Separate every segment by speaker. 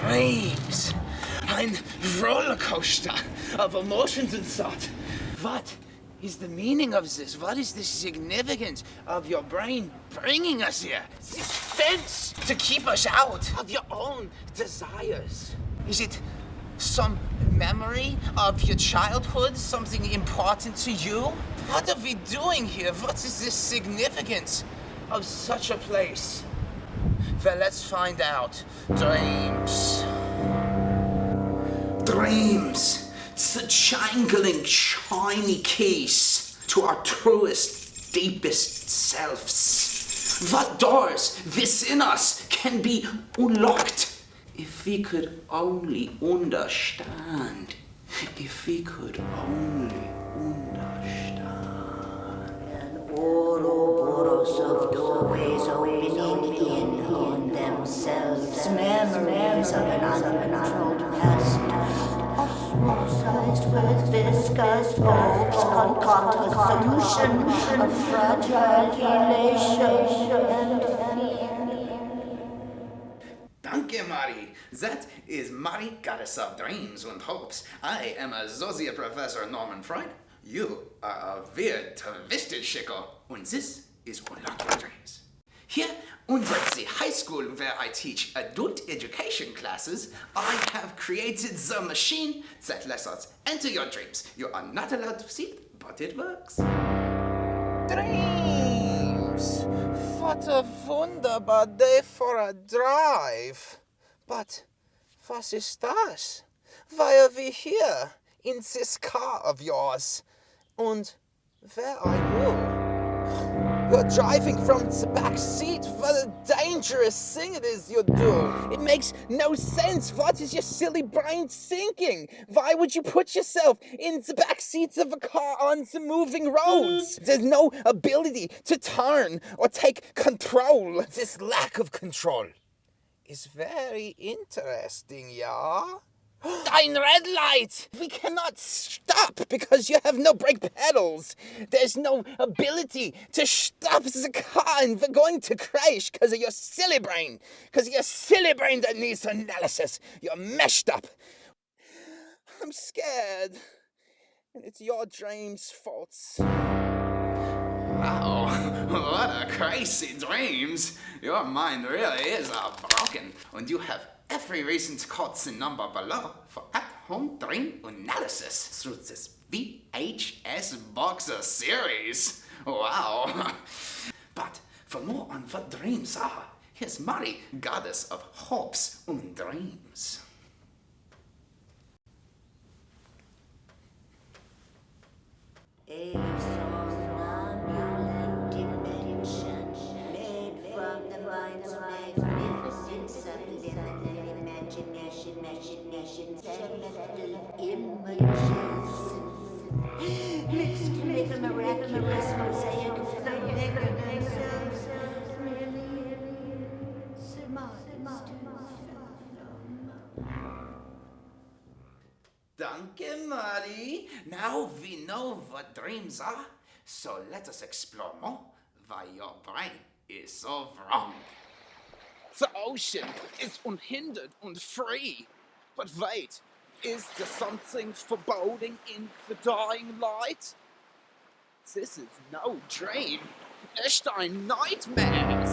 Speaker 1: Dreams. Ein Rollercoaster of emotions and thought. What is the meaning of this? What is the significance of your brain bringing us here? This fence to keep us out of your own desires. Is it some memory of your childhood, something important to you? What are we doing here? What is the significance of such a place? Well, let's find out. Dreams. Dreams. It's the jangling, shiny keys to our truest, deepest selves. What doors within us can be unlocked if we could only understand. If we could only understand.
Speaker 2: And Ouroboros of doorways opening in on themselves, memories of an uncontrolled past, osmosized with viscous hopes, concoct a solution of fragile elation and fear.
Speaker 1: Danke, Mari. That is Mari, goddess of dreams and hopes. I am Associate Professor Norman Freud. You are a weird, twisted Schicko. And this is Unlock Your Dreams. Here, under the high school where I teach adult education classes, I have created the machine that lets us enter your dreams. You are not allowed to see it, but it works. Dreams! What a wunderbar day for a drive. But was ist das? Why are we here in this car of yours? And where are you? You're driving from the back seat. What a dangerous thing it is you do. It makes no sense. What is your silly brain thinking? Why would you put yourself in the back seat of a car on the moving roads? There's no ability to turn or take control. This lack of control is very interesting, yeah? Ein red light! We cannot stop because you have no brake pedals. There's no ability to stop the car and we're going to crash because of your silly brain. Because of your silly brain that needs analysis. You're messed up. I'm scared. And it's your dreams' faults. Wow, what a crazy dreams. Your mind really is broken. And you have every reason to call the number below for at-home dream analysis through this VHS Box Series. Wow. But for more on what dreams are, here's Mari, goddess of hopes and dreams.
Speaker 2: A somnambulant dimension made from the mind's magnificent subliminal imagination, selected images mixed to make a miraculous mosaic of the bigger themselves, really surmised to fathom.
Speaker 1: Danke, Mari. Now we know what dreams are, so let us explore more why your brain is so wrong. The ocean is unhindered and free. But wait, is there something foreboding in the dying light? This is no dream. Echt ein nightmare.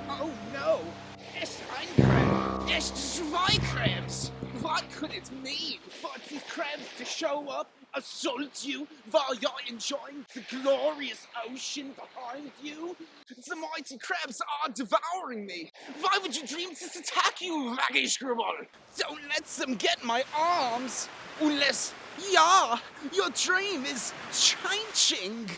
Speaker 1: Oh no, echt ein Crab. Echt zwei crabs. What could it mean for these crabs to show up, assault you while you're enjoying the glorious ocean behind you? The mighty crabs are devouring me. Why would you dream to attack you, Gabriel? Don't let them get my arms. Unless, yeah, your dream is changing.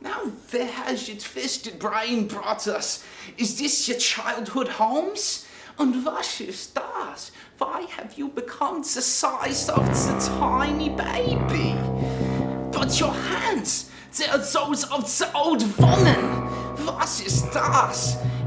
Speaker 1: Now where has your twisted brain brought us? Is this your childhood homes? And what is that? Why have you become the size of the tiny baby? But your hands, they are those of the old woman. What is that?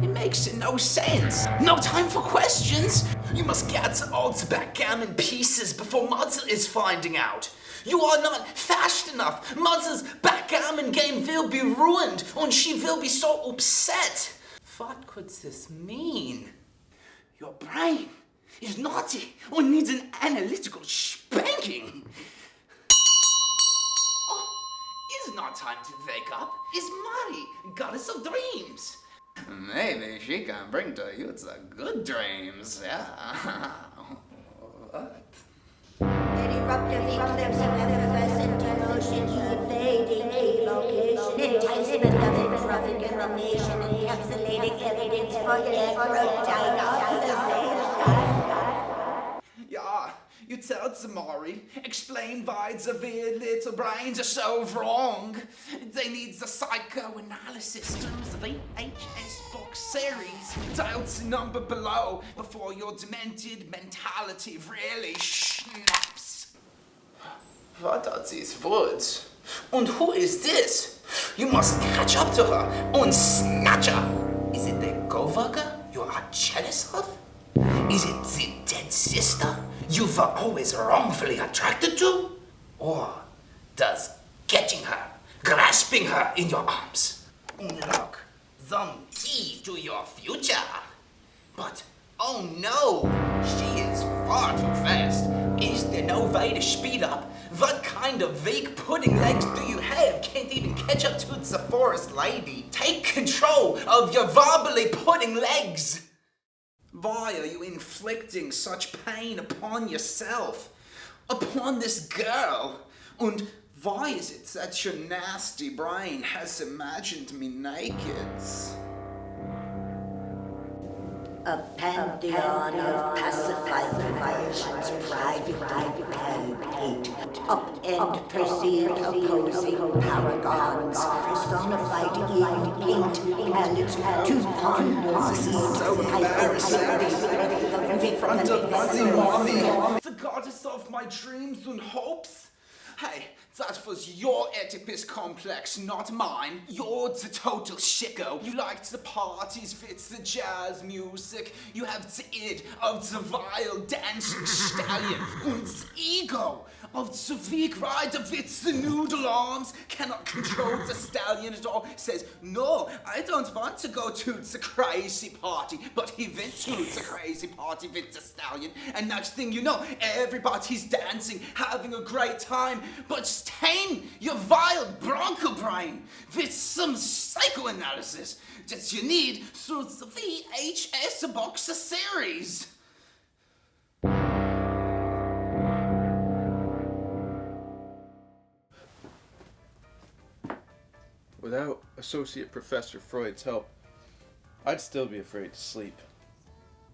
Speaker 1: It makes no sense. No time for questions. You must get all the backgammon pieces before Mother is finding out. You are not fast enough. Mother's backgammon game will be ruined and she will be so upset. What could this mean? Your brain is naughty or needs an analytical spanking. Oh, it's not time to wake up. It's Mari, goddess of dreams. Maybe she can bring to you the good dreams, yeah. What?
Speaker 2: An eruptive eclipse of effervescent emotion, evading evocation, enticement of entropic emanation, encapsulating evidence for necrotic.
Speaker 1: Yeah, you tell Zamari, explain why the weird little brains are so wrong. They need the psychoanalysis through the VHS Box Series. Dial the number below before your demented mentality really snaps. What are these words? And who is this? You must catch up to her and snatch her. Is it the coworker you are jealous of? Is it the dead sister you were always wrongfully attracted to? Or does catching her, grasping her in your arms, unlock the key to your future? But oh no, she is far too fast. Is there no way to speed up? What kind of weak pudding legs do you have? Can't even catch up to the forest lady. Take control of your wobbly pudding legs. Why are you inflicting such pain upon yourself? Upon this girl? And why is it that your nasty brain has imagined me naked?
Speaker 2: A pantheon of pacified perversions, private hate, upend perceived opposing paragons, personified in paint palettes, two ponds,
Speaker 1: So embarrassing. In front of the mommy, the goddess of my dreams and hopes. Hey, that was your Oedipus complex, not mine. You're the total shicko. You liked the parties with the jazz music. You have the id of the vile dancing stallion. And the ego of the weak rider with the noodle arms. Cannot control the stallion at all. Says, no, I don't want to go to the crazy party. But he went to the crazy party with the stallion. And next thing you know, everybody's dancing, having a great time. But stain your wild bronco brain with some psychoanalysis that you need through the VHS Box Series.
Speaker 3: Without Associate Professor Freud's help, I'd still be afraid to sleep.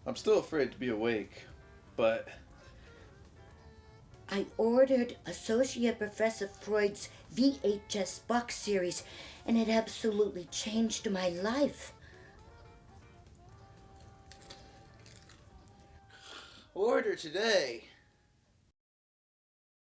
Speaker 3: I'm still afraid to be awake, but
Speaker 2: I ordered Associate Professor Freud's VHS Box Series, and it absolutely changed my life.
Speaker 1: Order today.